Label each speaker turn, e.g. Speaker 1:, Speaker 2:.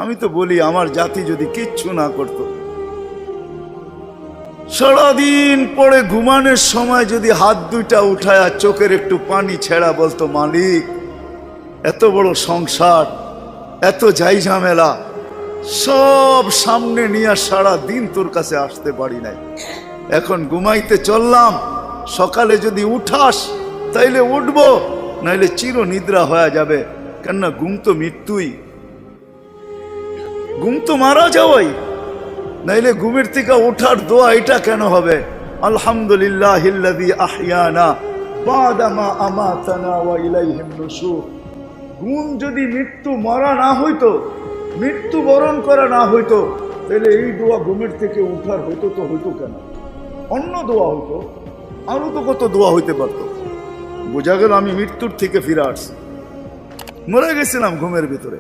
Speaker 1: আমি তো বলি আমার জাতি যদি কিচ্ছু না করতো, সারাদিন পরে ঘুমানোর সময় যদি হাত দুইটা উঠায় আর চোখের একটু পানি ছেড়া বলতো, মালিক এত বড় সংসার, এত যাই ঝামেলা সব সামনে নিয়ে সারা দিন তোর কাছে আসতে পারি নাই, এখন ঘুমাইতে চললাম, সকালে যদি উঠাস তাইলে উঠবো, নাইলে চির নিদ্রা হয়ে যাবে। কেননা ঘুম তো মৃত্যুই, ঘুম তো মারা যাওয়াই, নাইলে ঘুমের থেকে ওঠার দোয়া এটা কেন হবে? আলহামদুলিল্লাহিল্লাযী আহইয়ানা বাদা মা আমাতানা ওয়া ইলাইহিন নুশুর। ঘুম যদি মৃত্যু মরা না হইতো, মৃত্যু বরণ করা না হইতো, তাহলে এই দোয়া ঘুমের থেকে উঠার হইতো তো হইতো কেন? অন্য দোয়া হইতো, আরো তো কত দোয়া হইতে পারতো। বোঝা গেল আমি মৃত্যুর থেকে ফিরে আসছি, মরে গেছিলাম ঘুমের ভিতরে।